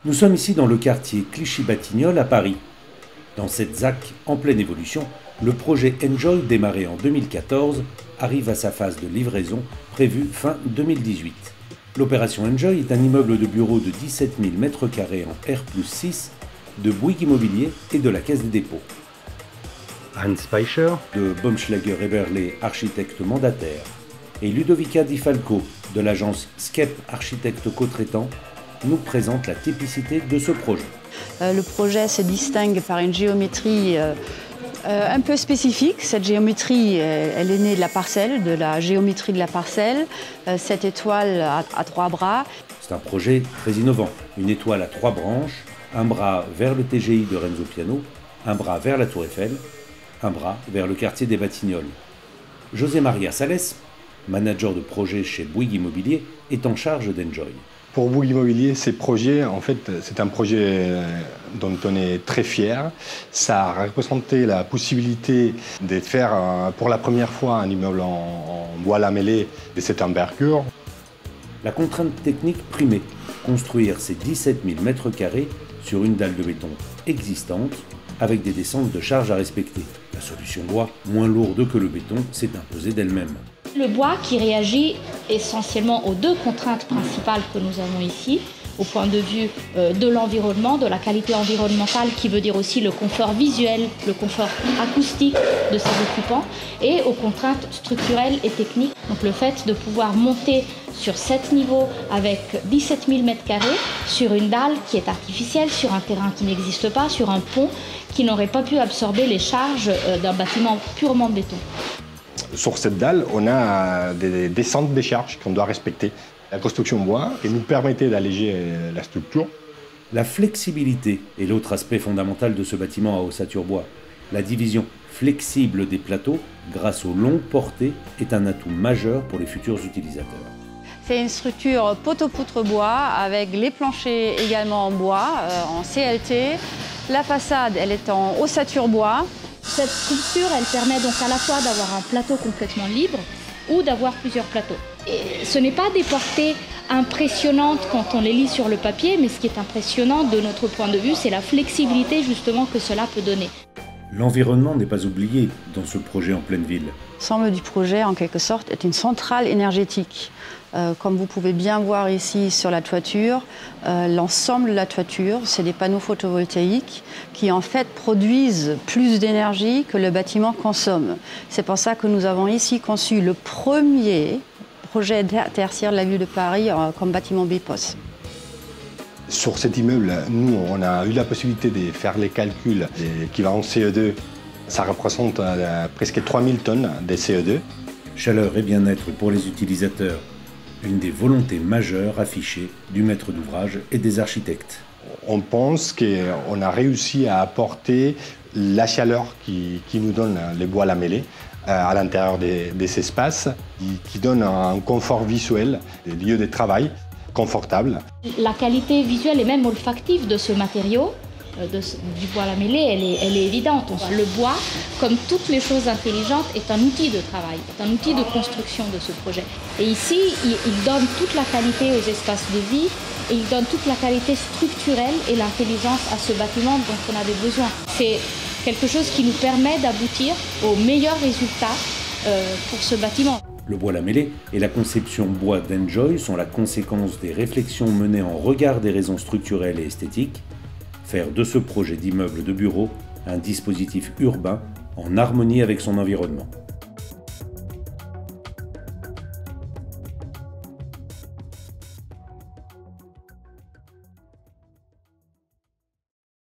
Nous sommes ici dans le quartier Clichy-Batignolles à Paris. Dans cette ZAC en pleine évolution, le projet Enjoy, démarré en 2014, arrive à sa phase de livraison prévue fin 2018. L'opération Enjoy est un immeuble de bureaux de 17 000 m² en R+6 de Bouygues Immobilier et de la Caisse des dépôts. Hans Speicher, de Baumschlager Eberle, architecte mandataire, et Ludovica Di Falco, de l'agence Skep Architecte Co-traitant, nous présente la typicité de ce projet. Le projet se distingue par une géométrie un peu spécifique. Cette géométrie, elle est née de la parcelle, de la géométrie de la parcelle. Cette étoile a 3 bras. C'est un projet très innovant. Une étoile à 3 branches, un bras vers le TGI de Renzo Piano, un bras vers la Tour Eiffel, un bras vers le quartier des Batignolles. José Maria Sales, manager de projet chez Bouygues Immobilier, est en charge d'Enjoy. Pour Bouygues Immobilier, ces projets, en fait, c'est un projet dont on est très fier. Ça a représenté la possibilité de faire pour la première fois un immeuble en bois lamellé de cette envergure. La contrainte technique primait, construire ces 17 000 m² sur une dalle de béton existante avec des descentes de charge à respecter. La solution bois, moins lourde que le béton, s'est imposée d'elle-même. Le bois qui réagit essentiellement aux 2 contraintes principales que nous avons ici, au point de vue de l'environnement, de la qualité environnementale, qui veut dire aussi le confort visuel, le confort acoustique de ses occupants, et aux contraintes structurelles et techniques. Donc le fait de pouvoir monter sur 7 niveaux avec 17 000 m², sur une dalle qui est artificielle, sur un terrain qui n'existe pas, sur un pont qui n'aurait pas pu absorber les charges d'un bâtiment purement béton. Sur cette dalle, on a des descentes des charges qu'on doit respecter. La construction bois qui nous permettait d'alléger la structure. La flexibilité est l'autre aspect fondamental de ce bâtiment à ossature bois. La division flexible des plateaux, grâce aux longues portées, est un atout majeur pour les futurs utilisateurs. C'est une structure poteau-poutre bois avec les planchers également en bois, en CLT. La façade, elle est en ossature bois. Cette structure, elle permet donc à la fois d'avoir un plateau complètement libre ou d'avoir plusieurs plateaux. Et ce n'est pas des portées impressionnantes quand on les lit sur le papier, mais ce qui est impressionnant de notre point de vue, c'est la flexibilité justement que cela peut donner. L'environnement n'est pas oublié dans ce projet en pleine ville. L'ensemble du projet, en quelque sorte, est une centrale énergétique. Comme vous pouvez bien voir ici sur la toiture, l'ensemble de la toiture, c'est des panneaux photovoltaïques qui en fait produisent plus d'énergie que le bâtiment consomme. C'est pour ça que nous avons ici conçu le premier projet tertiaire de la ville de Paris comme bâtiment BIPOS. Sur cet immeuble, nous, on a eu la possibilité de faire les calculs d'équivalent CO2. Ça représente presque 3000 tonnes de CO2. Chaleur et bien-être pour les utilisateurs, une des volontés majeures affichées du maître d'ouvrage et des architectes. On pense qu'on a réussi à apporter la chaleur qui nous donne les bois lamellés à l'intérieur de ces espaces, qui donne un confort visuel, des lieux de travail confortables. La qualité visuelle et même olfactive de ce matériau, du bois lamellé, elle est évidente. Le bois, comme toutes les choses intelligentes, est un outil de travail, est un outil de construction de ce projet. Et ici, il donne toute la qualité aux espaces de vie et il donne toute la qualité structurelle et l'intelligence à ce bâtiment dont on avait besoin. C'est quelque chose qui nous permet d'aboutir aux meilleurs résultats pour ce bâtiment. Le bois lamellé et la conception bois d'Enjoy sont la conséquence des réflexions menées en regard des raisons structurelles et esthétiques. Faire de ce projet d'immeuble de bureau un dispositif urbain en harmonie avec son environnement.